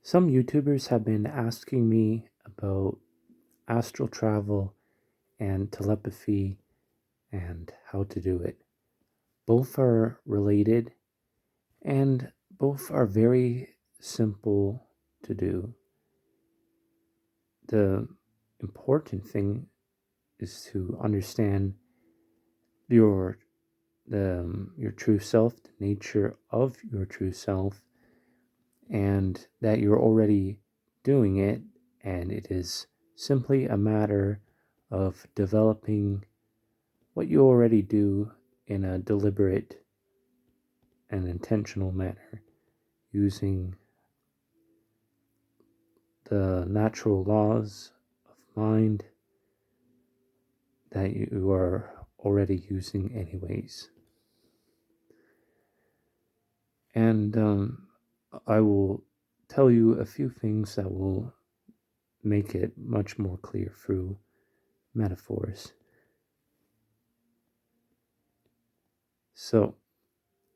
Some YouTubers have been asking me about astral travel and telepathy and how to do it. Both are related and both are very simple to do. The important thing is to understand your your true self, the nature of your true self, and that you're already doing it, and it is simply a matter of developing what you already do in a deliberate and intentional manner using the natural laws of mind that you are already using anyways. And I will tell you a few things that will make it much more clear through metaphors. So,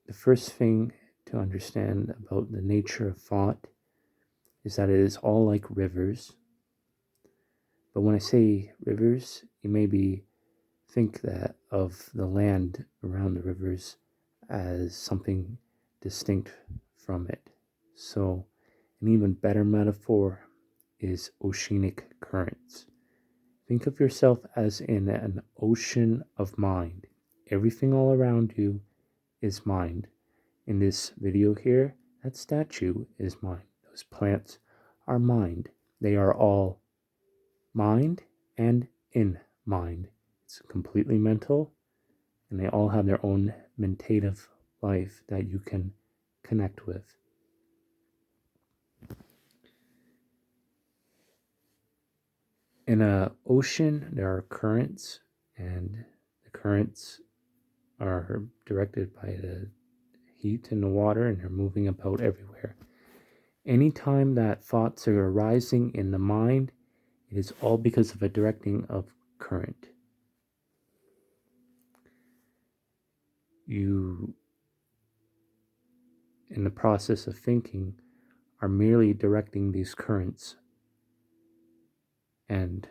the first thing to understand about the nature of thought is that it is all like rivers. But when I say rivers, you maybe think that of the land around the rivers as something distinct from it. So, an even better metaphor is oceanic currents. Think of yourself as in an ocean of mind. Everything all around you is mind. In this video here, that statue is mind. Those plants are mind. They are all mind and in mind. It's completely mental, and they all have their own mentative life that you can connect with. In an ocean, there are currents, and the currents are directed by the heat in the water, and they're moving about everywhere. Anytime that thoughts are arising in the mind, it is all because of a directing of current. You, in the process of thinking, are merely directing these currents, and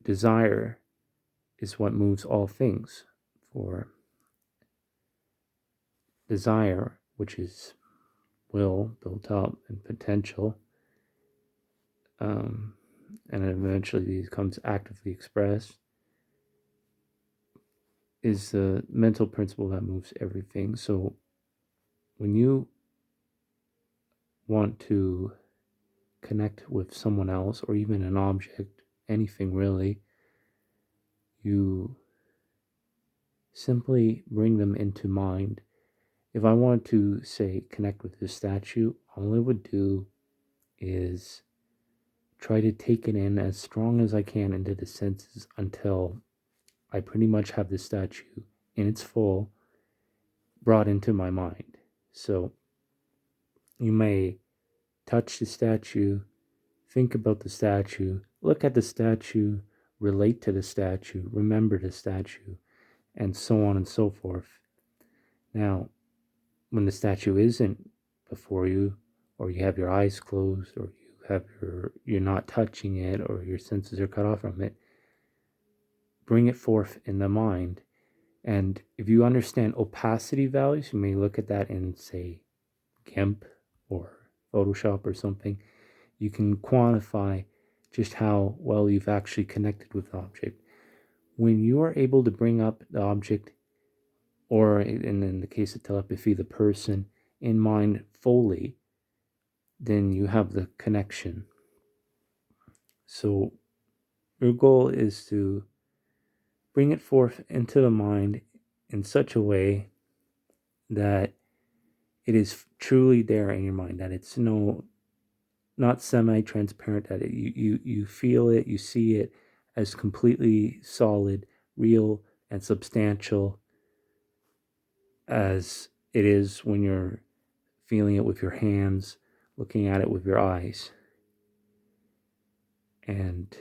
desire is what moves all things. For desire, which is will built up and potential, and eventually becomes actively expressed, is the mental principle that moves everything. So when you want to connect with someone else or even an object, anything really, you simply bring them into mind. If I want to say connect with this statue, all I would do is try to take it in as strong as I can into the senses until I pretty much have the statue in its full brought into my mind. So you may touch the statue, think about the statue, look at the statue, relate to the statue, remember the statue, and so on and so forth. Now, when the statue isn't before you, or you have your eyes closed, or you're not touching it, or your senses are cut off from it, bring it forth in the mind. And if you understand opacity values, you may look at that in, say, GIMP or Photoshop or something. You can quantify just how well you've actually connected with the object. When you are able to bring up the object, or in the case of telepathy, the person in mind fully, then you have the connection. So your goal is to bring it forth into the mind in such a way that it is truly there in your mind, that it's not semi-transparent, that you feel it, you see it as completely solid, real, and substantial as it is when you're feeling it with your hands, looking at it with your eyes. And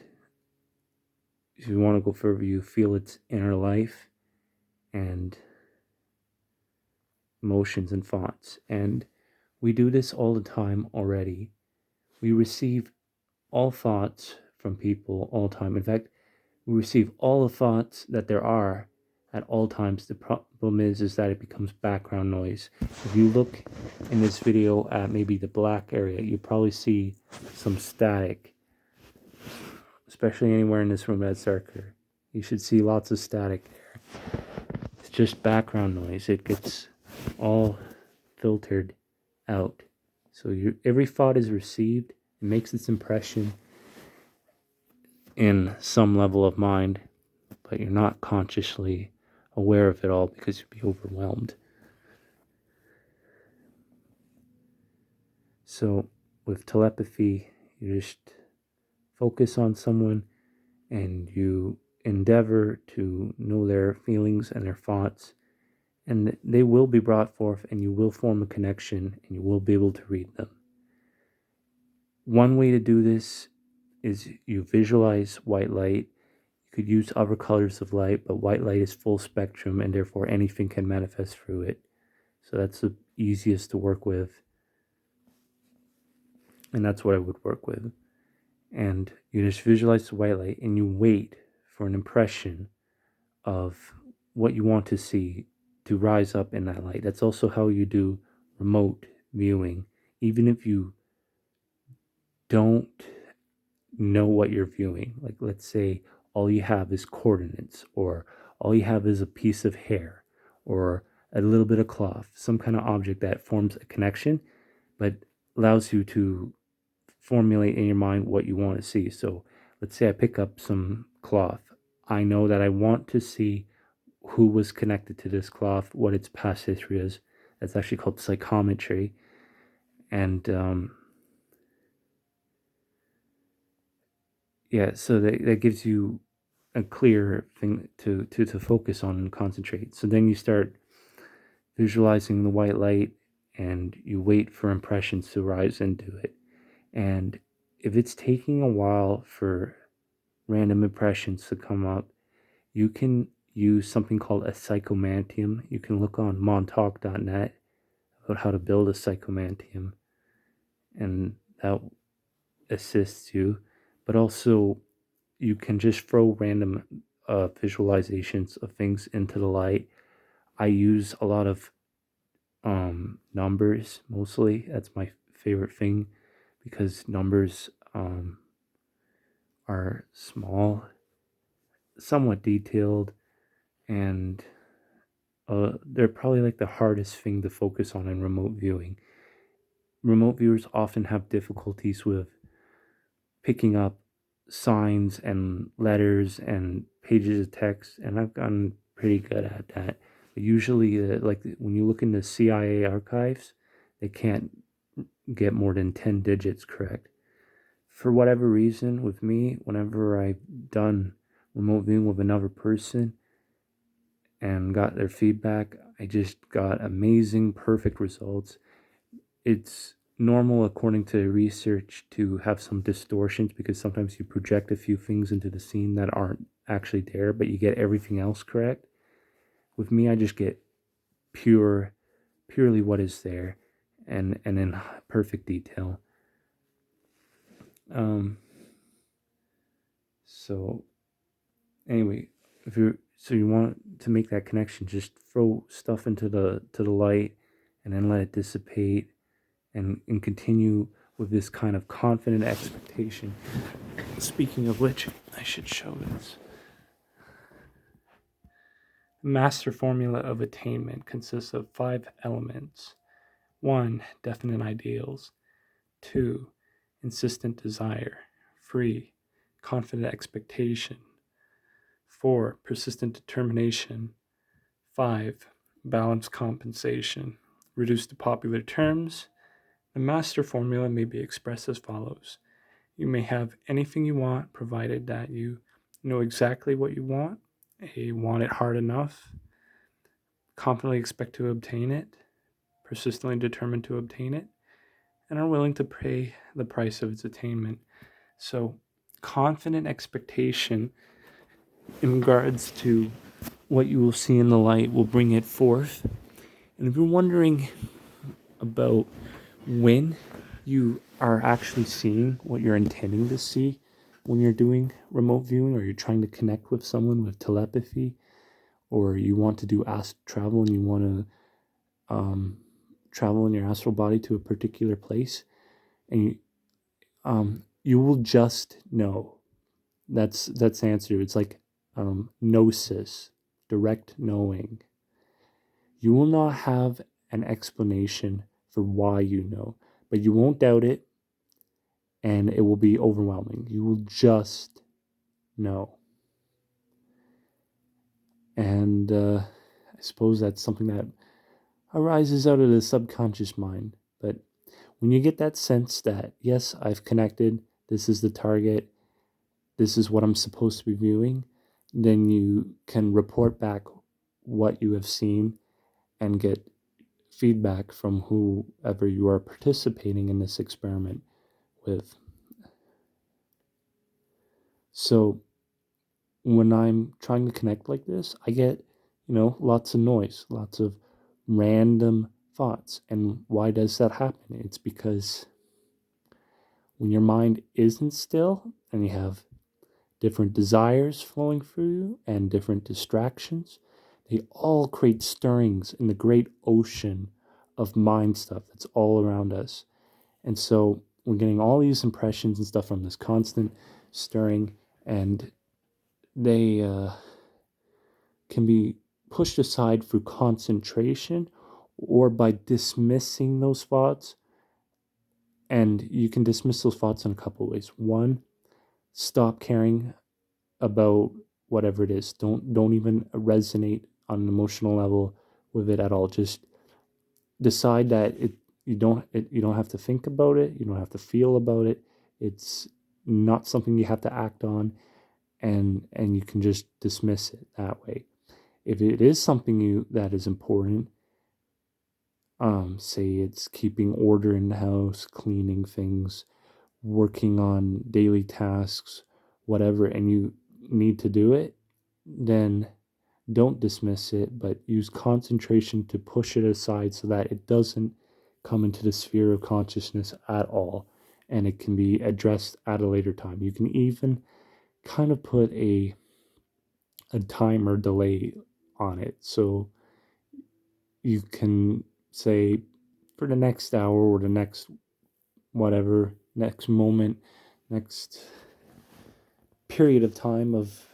if you want to go further, you feel its inner life and emotions and thoughts. And We do this all the time already. We receive all thoughts from people all the time. In fact, we receive all the thoughts that there are at all times. The problem is that it becomes background noise. If you look in this video at maybe the black area, you probably see some static, especially anywhere in this room that's darker. You should see lots of static there. It's just background noise. It gets all filtered out. So every thought is received, it makes its impression in some level of mind, but you're not consciously aware of it all because you'd be overwhelmed. So with telepathy, you just focus on someone and you endeavor to know their feelings and their thoughts, and they will be brought forth, and you will form a connection, and you will be able to read them. One way to do this is you visualize white light. You could use other colors of light, but white light is full spectrum, and therefore anything can manifest through it. So that's the easiest to work with, and that's what I would work with. And you just visualize the white light, and you wait for an impression of what you want to see to rise up in that light. That's also how you do remote viewing. Even if you don't know what you're viewing, like let's say all you have is coordinates, or all you have is a piece of hair, or a little bit of cloth, some kind of object that forms a connection, but allows you to formulate in your mind what you want to see. So let's say I pick up some cloth. I know that I want to see who was connected to this cloth, what its past history is. That's actually called psychometry. And so that gives you a clear thing to focus on and concentrate. So then you start visualizing the white light, and you wait for impressions to rise into it. And if it's taking a while for random impressions to come up, you can use something called a psychomantium. You can look on montauk.net about how to build a psychomantium, and that assists you. But also, you can just throw random visualizations of things into the light. I use a lot of numbers mostly. That's my favorite thing, because numbers are small, somewhat detailed, and they're probably like the hardest thing to focus on in remote viewing. Remote viewers often have difficulties with picking up signs and letters and pages of text, and I've gotten pretty good at that. But usually, like when you look in the CIA archives, they can't get more than 10 digits correct. For whatever reason, with me, whenever I've done remote viewing with another person and got their feedback, I just got amazing, perfect results. It's normal, according to research, to have some distortions because sometimes you project a few things into the scene that aren't actually there, but you get everything else correct. With me, I just get purely what is there, and in perfect detail. So anyway, if you want to make that connection, just throw stuff into the light, and then let it dissipate, and continue with this kind of confident expectation. Speaking of which, I should show this. The master formula of attainment consists of 5 elements. 1. Definite ideals. 2. Insistent desire. 3. Confident expectation. 4. Persistent determination. 5. Balanced compensation. Reduced to popular terms, the master formula may be expressed as follows. You may have anything you want, provided that you know exactly what you want, want it hard enough, confidently expect to obtain it, persistently determined to obtain it, and are willing to pay the price of its attainment. So, confident expectation in regards to what you will see in the light will bring it forth. And if you're wondering about when you are actually seeing what you're intending to see when you're doing remote viewing, or you're trying to connect with someone with telepathy, or you want to do astral travel and you want to travel in your astral body to a particular place, and you will just know. That's the answer. It's like gnosis, direct knowing. You will not have an explanation for why you know, but you won't doubt it, and it will be overwhelming. You will just know. And I suppose that's something that arises out of the subconscious mind. But when you get that sense that, yes, I've connected, this is the target, this is what I'm supposed to be viewing, then you can report back what you have seen and get feedback from whoever you are participating in this experiment with. So when I'm trying to connect like this, I get, lots of noise, lots of random thoughts. And why does that happen? It's because when your mind isn't still and you have different desires flowing through you and different distractions, they all create stirrings in the great ocean of mind stuff that's all around us. And so we're getting all these impressions and stuff from this constant stirring, and they can be pushed aside through concentration or by dismissing those thoughts. And you can dismiss those thoughts in a couple of ways. One, stop caring about whatever it is. Don't even resonate on an emotional level with it at all. Just decide that you don't have to think about it. You don't have to feel about it. It's not something you have to act on, and you can just dismiss it that way. If it is something that is important, say it's keeping order in the house, cleaning things, working on daily tasks, whatever, and you need to do it, then don't dismiss it, but use concentration to push it aside so that it doesn't come into the sphere of consciousness at all, and it can be addressed at a later time. You can even kind of put a timer delay on it. So you can say for the next hour or the next whatever, next moment, next period of time of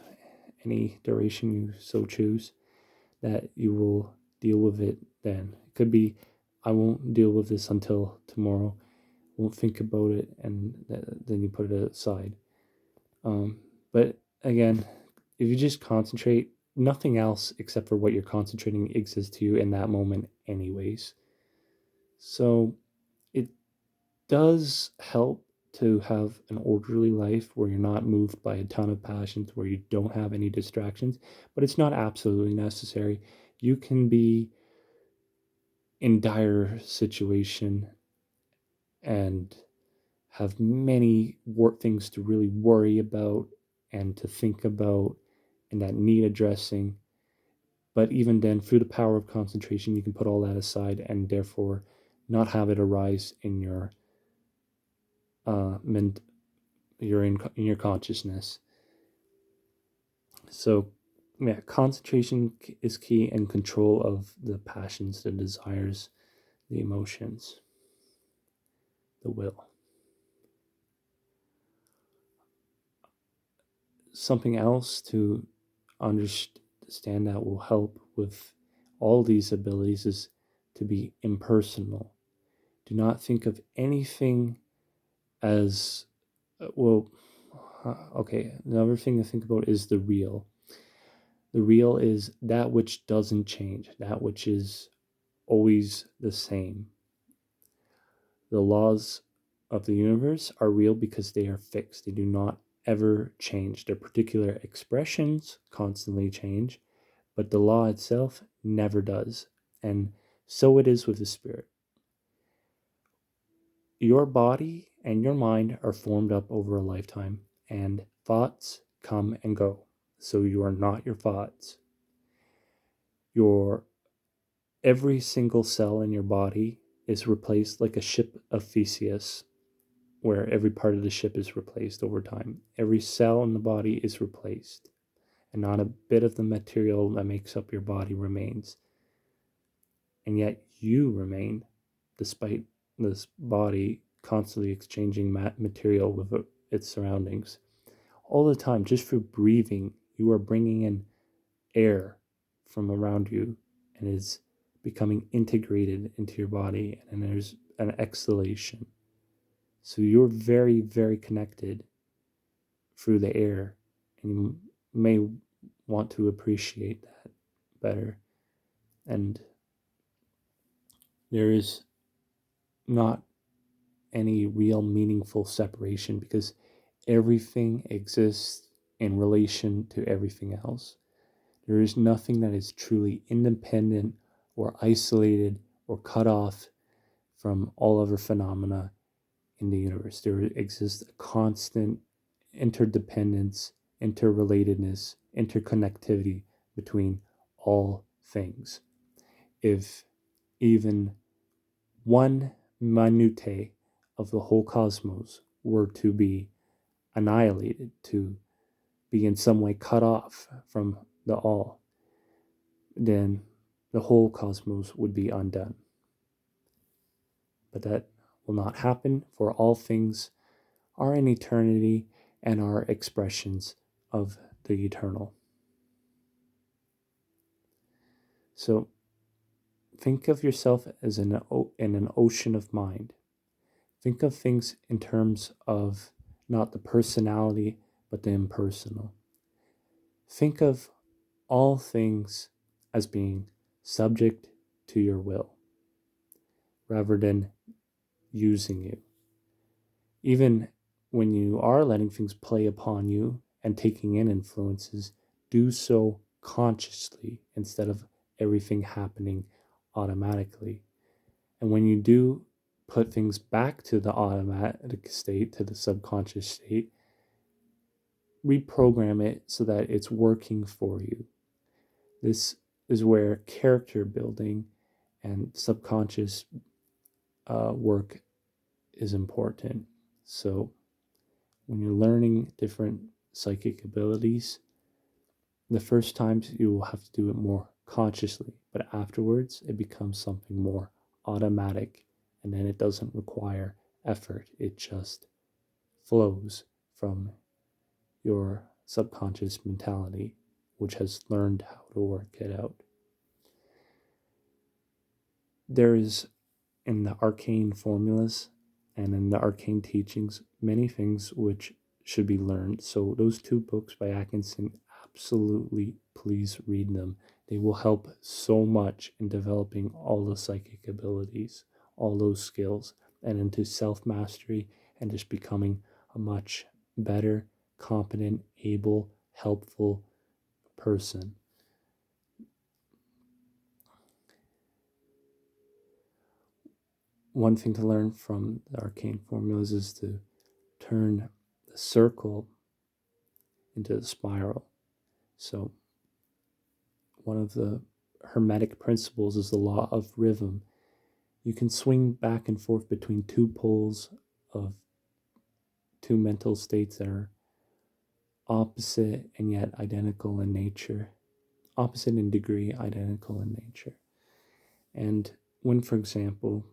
any duration you so choose, that you will deal with it then. It could be, I won't deal with this until tomorrow, won't think about it, and then you put it aside. But again, if you just concentrate, nothing else except for what you're concentrating exists to you in that moment anyways. So it does help to have an orderly life where you're not moved by a ton of passions, where you don't have any distractions, but it's not absolutely necessary. You can be in dire situation and have many things to really worry about and to think about and that need addressing. But even then, through the power of concentration, you can put all that aside and therefore not have it arise in your in your consciousness. So, yeah, concentration is key, and control of the passions, the desires, the emotions, the will. Something else to understand that will help with all these abilities is to be impersonal. Do not think of anything as okay, another thing to think about is the real. The real is that which doesn't change, that which is always the same. The laws of the universe are real because they are fixed. They do not ever change. Their particular expressions constantly change, but the law itself never does. And so it is with the spirit. Your body and your mind are formed up over a lifetime, and thoughts come and go. So you are not your thoughts. Your every single cell in your body is replaced like a ship of Theseus, where every part of the ship is replaced over time. Every cell in the body is replaced, and not a bit of the material that makes up your body remains. And yet you remain, despite this body constantly exchanging material with its surroundings. All the time, just for breathing, you are bringing in air from around you and is becoming integrated into your body, and there's an exhalation. So you're very, very connected through the air, and you may want to appreciate that better. And there is not any real meaningful separation because everything exists in relation to everything else. There is nothing that is truly independent or isolated or cut off from all other phenomena in the universe. There exists a constant interdependence, interrelatedness, interconnectivity between all things. If even one minute of the whole cosmos were to be annihilated, to be in some way cut off from the all, then the whole cosmos would be undone. But that will not happen, for all things are in eternity and are expressions of the eternal. So think of yourself as in an ocean of mind. Think of things in terms of not the personality, but the impersonal. Think of all things as being subject to your will, rather than using you. Even when you are letting things play upon you and taking in influences, do so consciously instead of everything happening automatically. And when you do put things back to the automatic state, to the subconscious state, reprogram it so that it's working for you. This is where character building and subconscious work is important. So when you're learning different psychic abilities, the first times you will have to do it more consciously, but afterwards it becomes something more automatic, and then it doesn't require effort. It just flows from your subconscious mentality, which has learned how to work it out. There is, in the arcane formulas and in the arcane teachings, many things which should be learned. So those two books by Atkinson, absolutely please read them. They will help so much in developing all the psychic abilities, all those skills, and into self-mastery and just becoming a much better, competent, able, helpful person. One thing to learn from the arcane formulas is to turn the circle into the spiral. So one of the hermetic principles is the law of rhythm. You can swing back and forth between two poles of two mental states that are opposite and yet identical in nature, opposite in degree, identical in nature. And when, for example,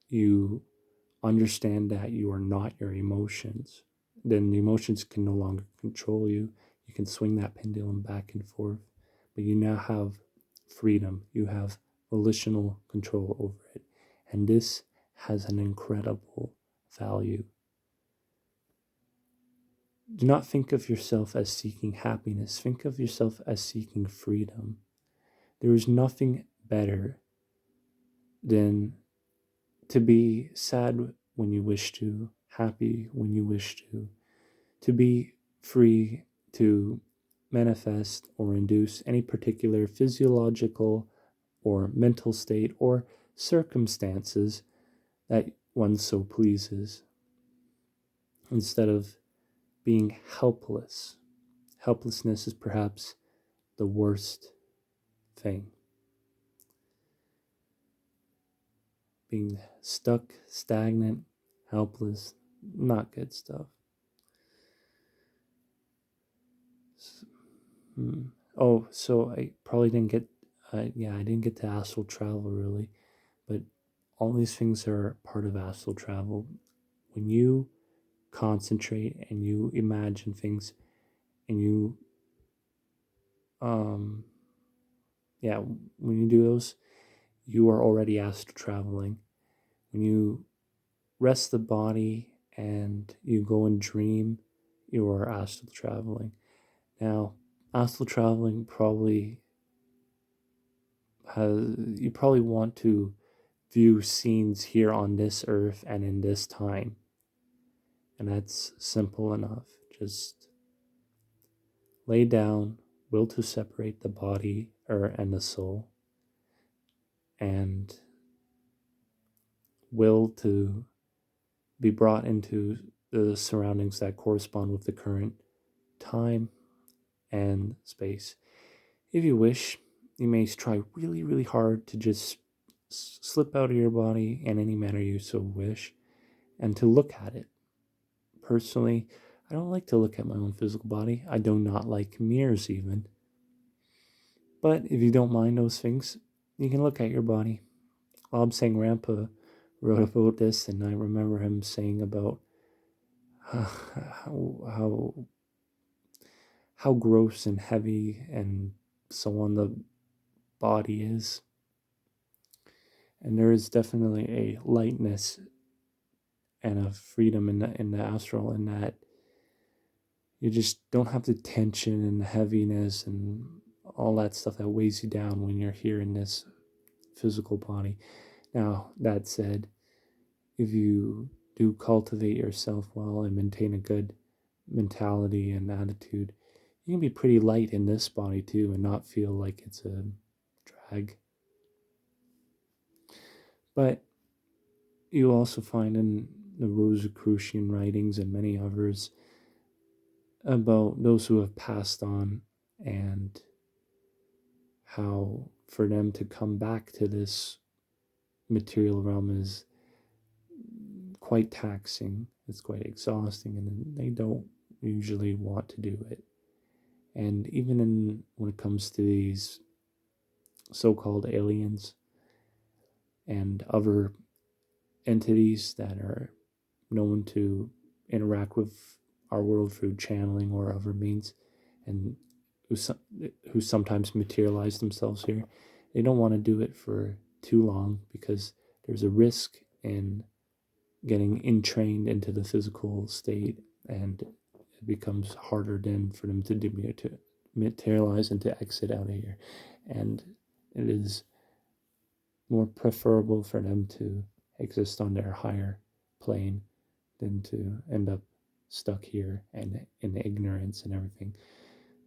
you understand that you are not your emotions, then the emotions can no longer control you. You can swing that pendulum back and forth, but you now have freedom. You have volitional control over it. And this has an incredible value. Do not think of yourself as seeking happiness. Think of yourself as seeking freedom. There is nothing better than to be sad when you wish to, happy when you wish to be free to manifest or induce any particular physiological or mental state or circumstances that one so pleases, instead of being helpless. Helplessness is perhaps the worst thing. being stuck, stagnant, helpless, not good stuff. Oh, so I probably didn't get, I didn't get to astral travel really, but all these things are part of astral travel. When you concentrate and you imagine things and you, um, yeah, when you do those, you are already astral traveling. When you rest the body and you go and dream, you are astral traveling. Now, astral traveling probably you probably want to view scenes here on this earth and in this time. And that's simple enough. Just lay down, will to separate the body and the soul, and will to be brought into the surroundings that correspond with the current time and space. If you wish, you may try really, really hard to just slip out of your body in any manner you so wish and to look at it. Personally, I don't like to look at my own physical body. I do not like mirrors even. But if you don't mind those things, you can look at your body. Bob Sang Rampa wrote about this, and I remember him saying about how how gross and heavy and so on the body is. And there is definitely a lightness and a freedom in the astral, in that you just don't have the tension and the heaviness and all that stuff that weighs you down when you're here in this physical body. Now, that said, if you do cultivate yourself well and maintain a good mentality and attitude, you can be pretty light in this body too and not feel like it's a drag. But you also find in the Rosicrucian writings and many others about those who have passed on, and how for them to come back to this material realm is quite taxing, it's quite exhausting, and they don't usually want to do it. And even when it comes to these so-called aliens and other entities that are known to interact with our world through channeling or other means, and who sometimes materialize themselves here, they don't want to do it for too long because there's a risk in getting entrained into the physical state, and it becomes harder then for them to materialize and to exit out of here. And it is more preferable for them to exist on their higher plane than to end up stuck here and in ignorance and everything.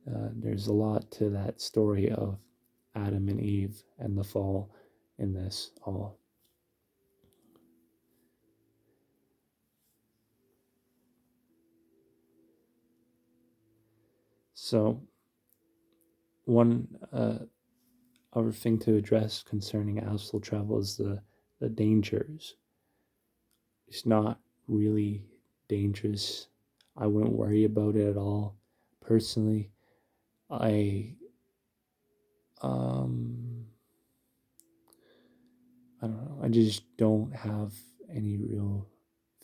There's a lot to that story of Adam and Eve and the fall in this all. So, one other thing to address concerning astral travel is the dangers. It's not really dangerous. I wouldn't worry about it at all. Personally, I um I don't know. I just don't have any real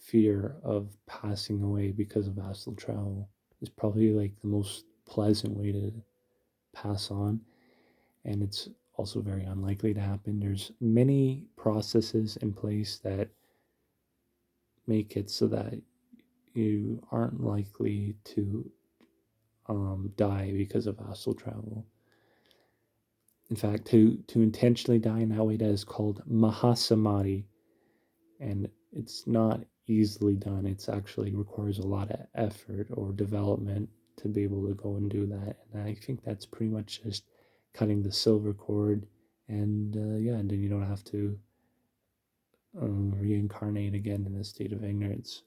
fear of passing away because of astral travel. It's probably like the most pleasant way to pass on, and it's also very unlikely to happen. There's many processes in place that make it so that you aren't likely to die because of astral travel. In fact, to intentionally die in that way, that is called mahasamadhi, and it's not easily done. It's actually requires a lot of effort or development to be able to go and do that. And I think that's pretty much just cutting the silver cord, and and then you don't have to reincarnate again in a state of ignorance,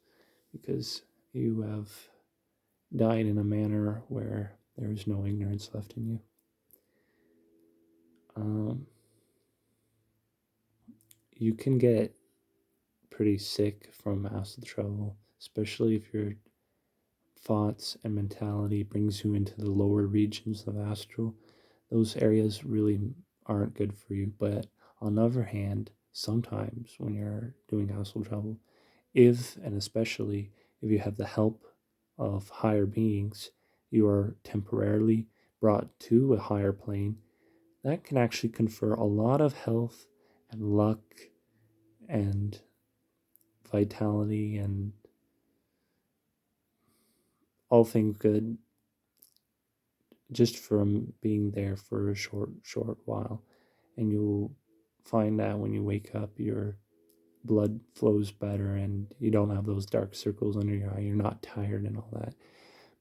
because you have died in a manner where there is no ignorance left in you. Um, you can get pretty sick from astral travel, especially if your thoughts and mentality brings you into the lower regions of astral. Those areas really aren't good for you. But on the other hand, sometimes when you're doing astral travel, if and especially if you have the help of higher beings, you are temporarily brought to a higher plane, that can actually confer a lot of health and luck and vitality and all things good just from being there for a short while. And you'll find that when you wake up, your blood flows better and you don't have those dark circles under your eye. You're not tired and all that.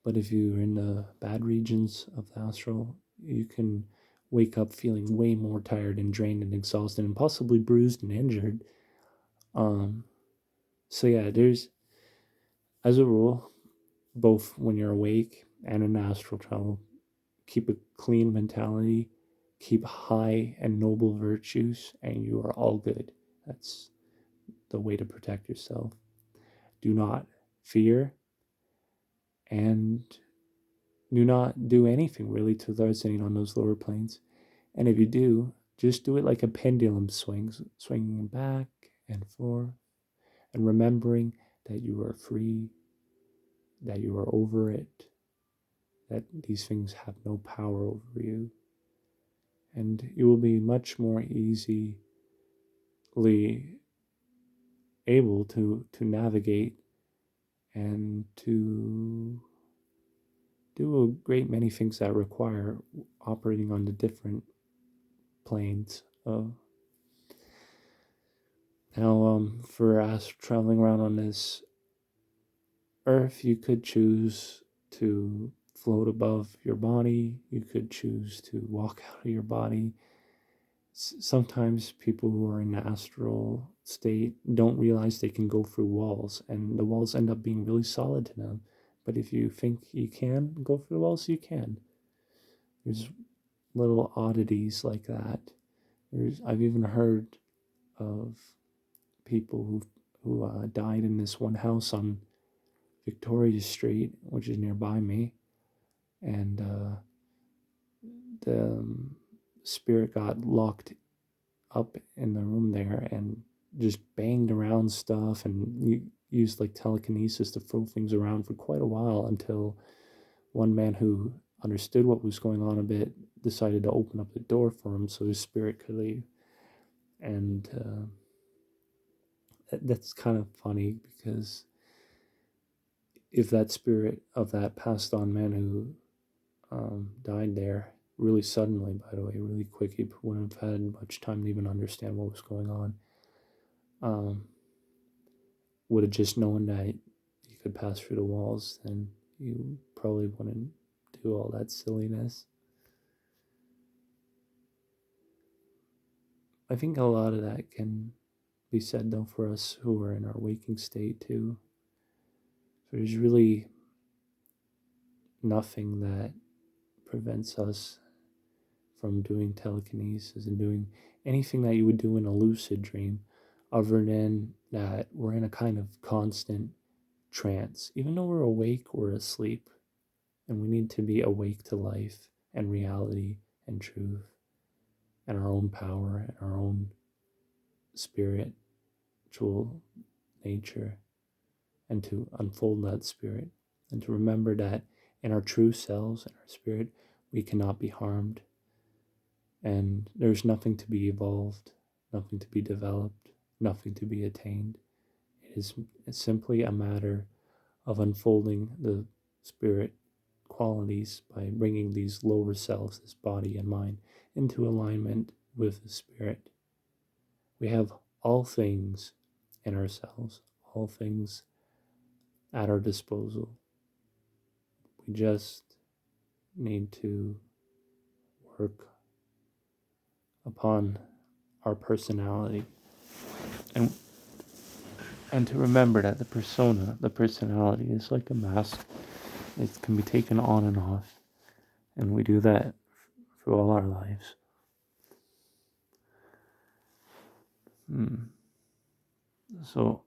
But if you're in the bad regions of the astral, you can wake up feeling way more tired and drained and exhausted and possibly bruised and injured. So yeah, there's, as a rule, both when you're awake and in astral travel, keep a clean mentality, keep high and noble virtues, and you are all good. That's the way to protect yourself. Do not fear and do not do anything really to resonate on those lower planes. And if you do, just do it like a pendulum swings, swinging back and forth, and remembering that you are free, that you are over it, that these things have no power over you. And you will be much more easily able to navigate and to do a great many things that require operating on the different planes of. Now, for us traveling around on this earth, you could choose to float above your body. You could choose to walk out of your body. Sometimes people who are in the astral state don't realize they can go through walls, and the walls end up being really solid to them. But if you think you can go through the walls, you can. There's little oddities like that. I've even heard of people who died in this one house on Victoria Street, which is nearby me, and the spirit got locked up in the room there and just banged around stuff and used like telekinesis to throw things around for quite a while until one man who understood what was going on a bit decided to open up the door for him so his spirit could leave. And that's kind of funny because if that spirit of that passed on man who died there really suddenly, by the way, really quick, he wouldn't have had much time to even understand what was going on. Would have just known that you could pass through the walls, then you probably wouldn't do all that silliness. I think a lot of that can be said though for us who are in our waking state too. So there's really nothing that prevents us from doing telekinesis and doing anything that you would do in a lucid dream, other than that we're in a kind of constant trance. Even though we're awake, we're asleep, and we need to be awake to life and reality and truth and our own power and our own spiritual nature, and to unfold that spirit and to remember that in our true selves and our spirit we cannot be harmed, and there's nothing to be evolved, nothing to be developed, nothing to be attained. It's simply a matter of unfolding the spirit qualities by bringing these lower selves, this body and mind, into alignment with the spirit. We have all things in ourselves, all things at our disposal. We just need to work upon our personality and to remember that the persona, the personality, is like a mask. It can be taken on and off, and we do that through all our lives. So,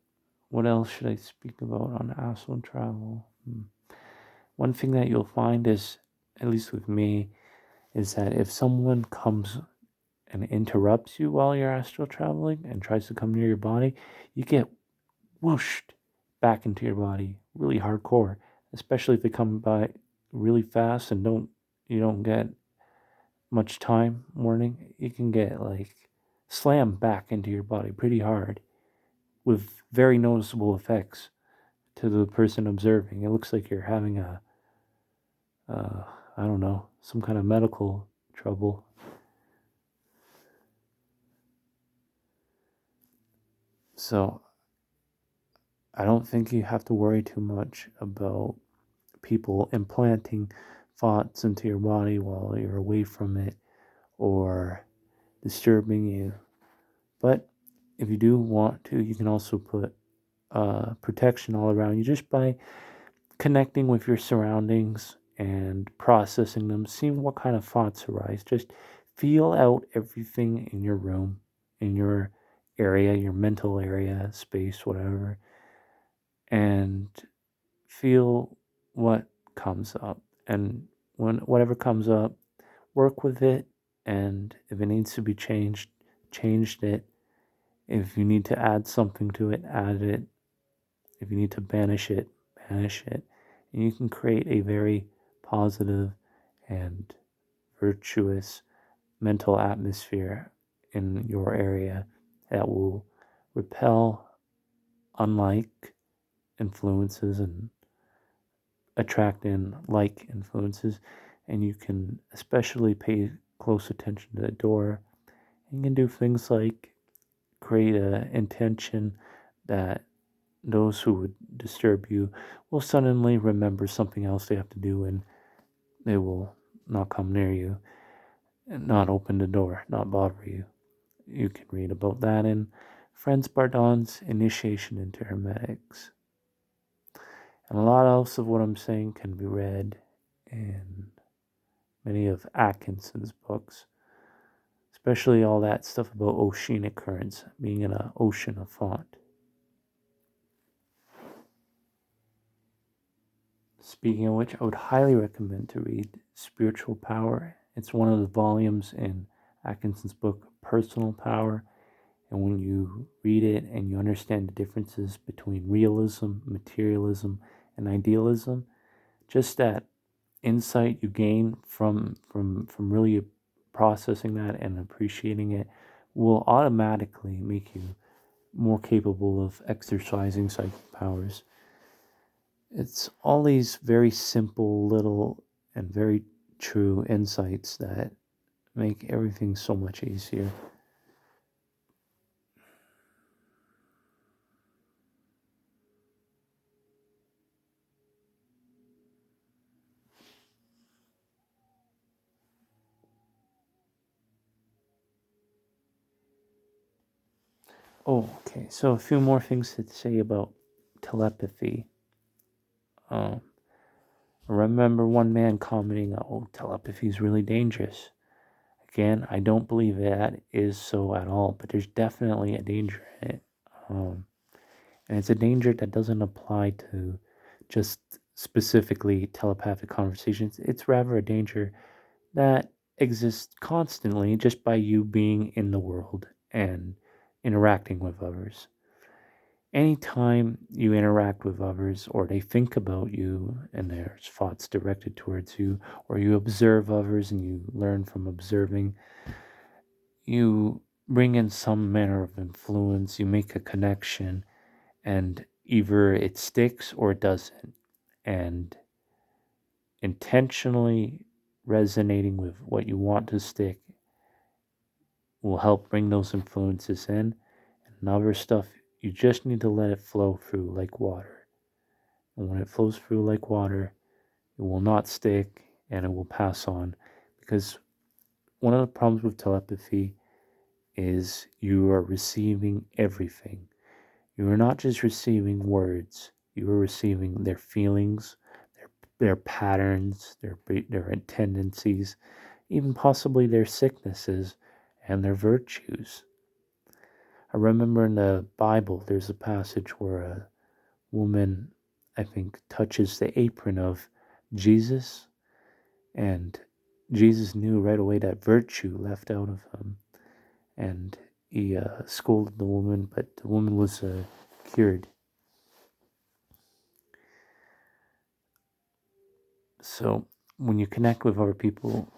what else should I speak about on astral travel? One thing that you'll find is, at least with me, is that if someone comes and interrupts you while you're astral traveling and tries to come near your body, you get whooshed back into your body really hardcore, especially if they come by really fast and you don't get much time warning. You can get like slammed back into your body pretty hard with very noticeable effects to the person observing. It looks like you're having uh, I don't know, some kind of medical trouble. So I don't think you have to worry too much about people implanting thoughts into your body while you're away from it or disturbing you. But if you do want to, you can also put protection all around you just by connecting with your surroundings and processing them, seeing what kind of thoughts arise. Just feel out everything in your room, in your area, your mental area, space, whatever, and feel what comes up. And when whatever comes up, work with it. And if it needs to be changed, changed it. If you need to add something to it, add it. If you need to banish it, banish it. And you can create a very positive and virtuous mental atmosphere in your area that will repel unlike influences and attract in like influences. And you can especially pay close attention to the door. You can do things like create an intention that those who would disturb you will suddenly remember something else they have to do, and they will not come near you and not open the door, not bother you. You can read about that in Franz Bardon's Initiation into Hermetics. And a lot else of what I'm saying can be read in many of Atkinson's books, especially all that stuff about oceanic currents, being in an ocean of thought. Speaking of which, I would highly recommend to read Spiritual Power. It's one of the volumes in Atkinson's book, Personal Power. And when you read it and you understand the differences between realism, materialism, and idealism, just that insight you gain from really processing that and appreciating it will automatically make you more capable of exercising psychic powers. It's all these very simple little and very true insights that make everything so much easier. Oh, okay. So a few more things to say about telepathy. Um, I remember one man commenting, "Oh, telepathy is really dangerous." Again, I don't believe that is so at all, but there's definitely a danger in it. And it's a danger that doesn't apply to just specifically telepathic conversations. It's rather a danger that exists constantly just by you being in the world and interacting with others. Anytime you interact with others or they think about you and there's thoughts directed towards you, or you observe others and you learn from observing, you bring in some manner of influence, you make a connection, and either it sticks or it doesn't. And intentionally resonating with what you want to stick will help bring those influences in. And other stuff, you just need to let it flow through like water. And when it flows through like water, it will not stick and it will pass on. Because one of the problems with telepathy is you are receiving everything. You are not just receiving words, you are receiving their feelings, their patterns, their tendencies, even possibly their sicknesses and their virtues. I remember in the Bible, there's a passage where a woman, I think, touches the apron of Jesus, and Jesus knew right away that virtue left out of him, and he scolded the woman, but the woman was cured. So when you connect with other people,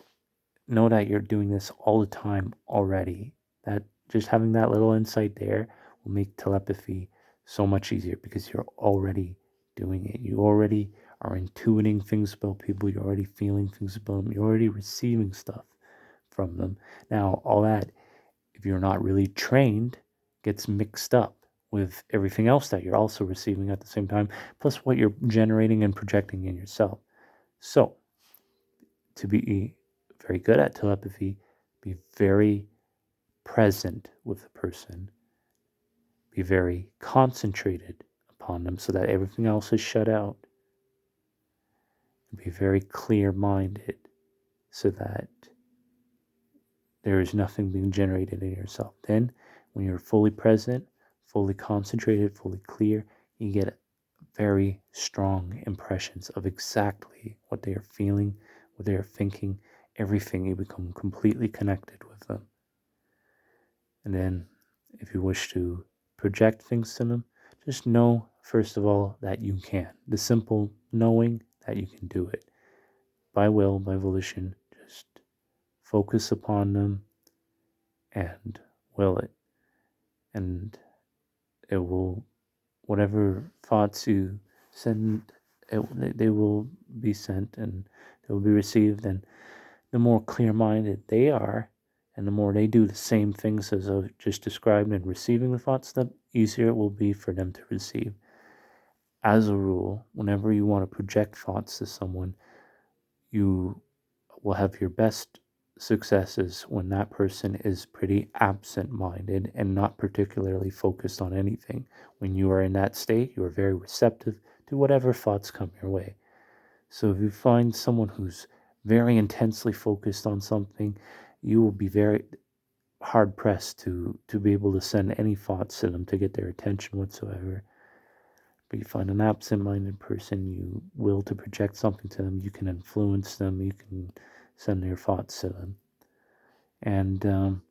know that you're doing this all the time already. That just having that little insight there will make telepathy so much easier because you're already doing it. You already are intuiting things about people. You're already feeling things about them. You're already receiving stuff from them. Now, all that, if you're not really trained, gets mixed up with everything else that you're also receiving at the same time, plus what you're generating and projecting in yourself. So, to be very good at telepathy, be very present with the person, be very concentrated upon them so that everything else is shut out, and be very clear minded so that there is nothing being generated in yourself. Then, when you're fully present, fully concentrated, fully clear, you get very strong impressions of exactly what they are feeling, what they are thinking, everything. You become completely connected with them. And then, if you wish to project things to them, just know, first of all, that you can. The simple knowing that you can do it by will, by volition, just focus upon them and will it. And it will, whatever thoughts you send, they will be sent and they will be received. And the more clear minded they are, and the more they do the same things as I just described in receiving the thoughts, the easier it will be for them to receive. As a rule, whenever you want to project thoughts to someone, you will have your best successes when that person is pretty absent minded and not particularly focused on anything. When you are in that state, you are very receptive to whatever thoughts come your way. So if you find someone who's very intensely focused on something, you will be very hard pressed to be able to send any thoughts to them to get their attention whatsoever. But you find an absent-minded person, you will to project something to them, you can influence them, you can send your thoughts to them. And to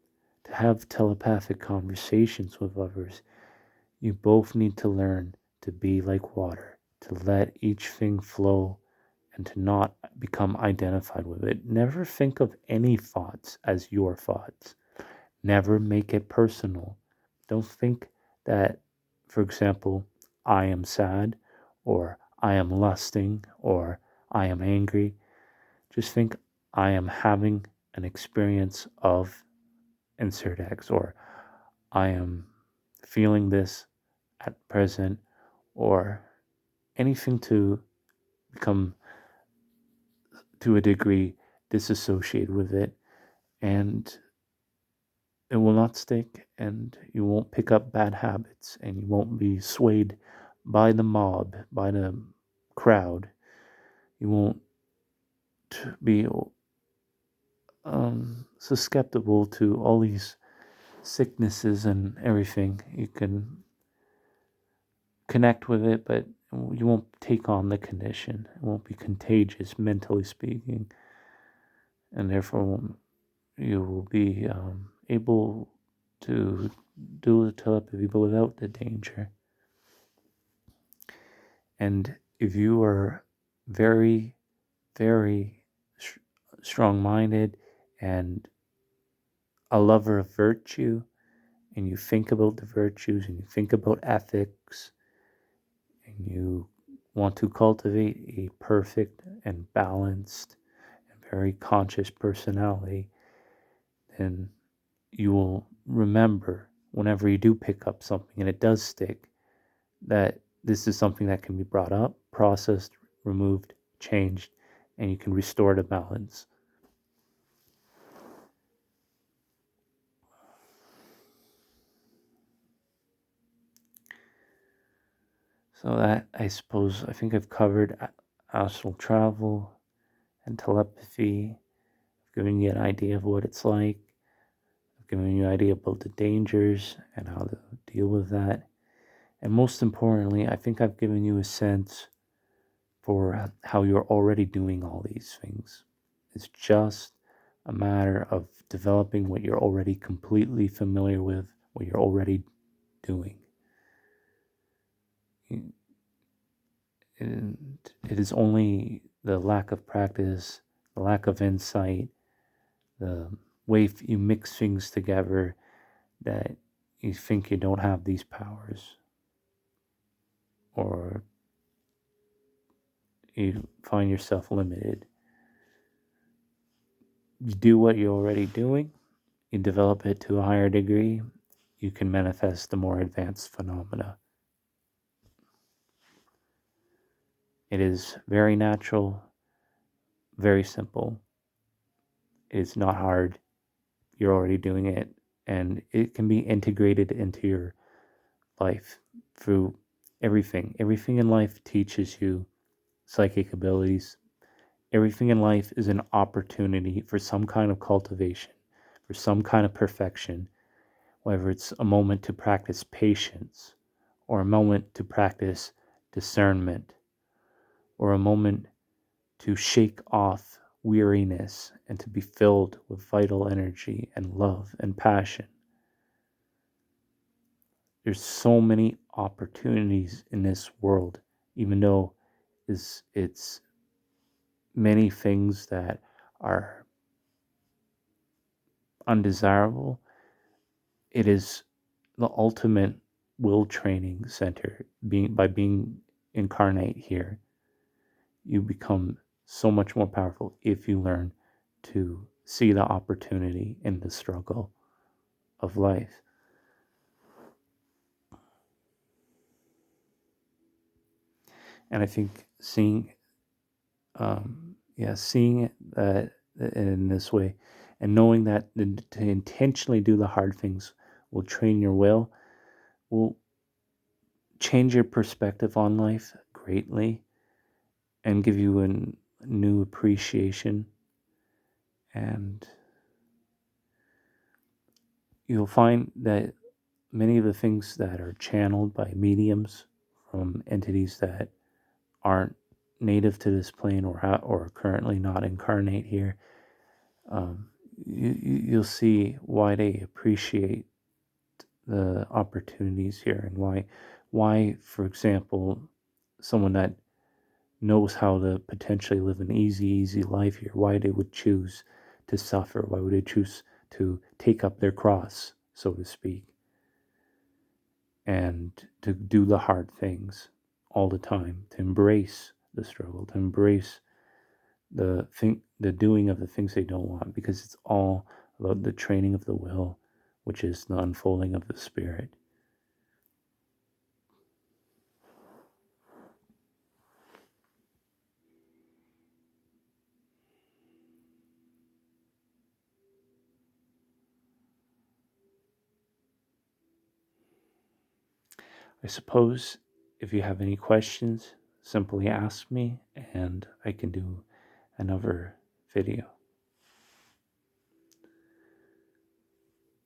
have telepathic conversations with others, you both need to learn to be like water, to let each thing flow and to not become identified with it. Never think of any thoughts as your thoughts. Never make it personal. Don't think that, for example, I am sad, or I am lusting, or I am angry. Just think I am having an experience of insert X, or I am feeling this at present, or anything to become to a degree disassociated with it, and it will not stick, and you won't pick up bad habits, and you won't be swayed by the mob, by the crowd. You won't be susceptible to all these sicknesses and everything. You can connect with it, but you won't take on the condition. It won't be contagious, mentally speaking, and therefore you will be able to do the telepathy, but without the danger. And if you are very, very strong-minded and a lover of virtue, and you think about the virtues and you think about ethics, and you want to cultivate a perfect and balanced and very conscious personality, then you will remember whenever you do pick up something and it does stick, that this is something that can be brought up, processed, removed, changed, and you can restore the balance. So that, I suppose, I think I've covered astral travel and telepathy. I've given you an idea of what it's like. I've given you an idea about the dangers and how to deal with that. And most importantly, I think I've given you a sense for how you're already doing all these things. It's just a matter of developing what you're already completely familiar with, what you're already doing. And it is only the lack of practice, the lack of insight, the way you mix things together that you think you don't have these powers, or you find yourself limited. You do what you're already doing, you develop it to a higher degree, you can manifest the more advanced phenomena. It is very natural, very simple. It's not hard. You're already doing it, and it can be integrated into your life through everything. Everything in life teaches you psychic abilities. Everything in life is an opportunity for some kind of cultivation, for some kind of perfection, whether it's a moment to practice patience, or a moment to practice discernment, or a moment to shake off weariness and to be filled with vital energy and love and passion. There's so many opportunities in this world, even though it's many things that are undesirable. It is the ultimate will training center. Being incarnate here, you become so much more powerful if you learn to see the opportunity in the struggle of life. And I think seeing it in this way, and knowing that to intentionally do the hard things will train your will change your perspective on life greatly, and give you a new appreciation. And you'll find that many of the things that are channeled by mediums from entities that aren't native to this plane, or currently not incarnate here, um, you'll see why they appreciate the opportunities here, and why, for example, someone that knows how to potentially live an easy life here, why they would choose to suffer, why would they choose to take up their cross, so to speak, and to do the hard things all the time, to embrace the struggle, to embrace the doing of the things they don't want, because it's all about the training of the will, which is the unfolding of the spirit. I suppose if you have any questions, simply ask me and I can do another video.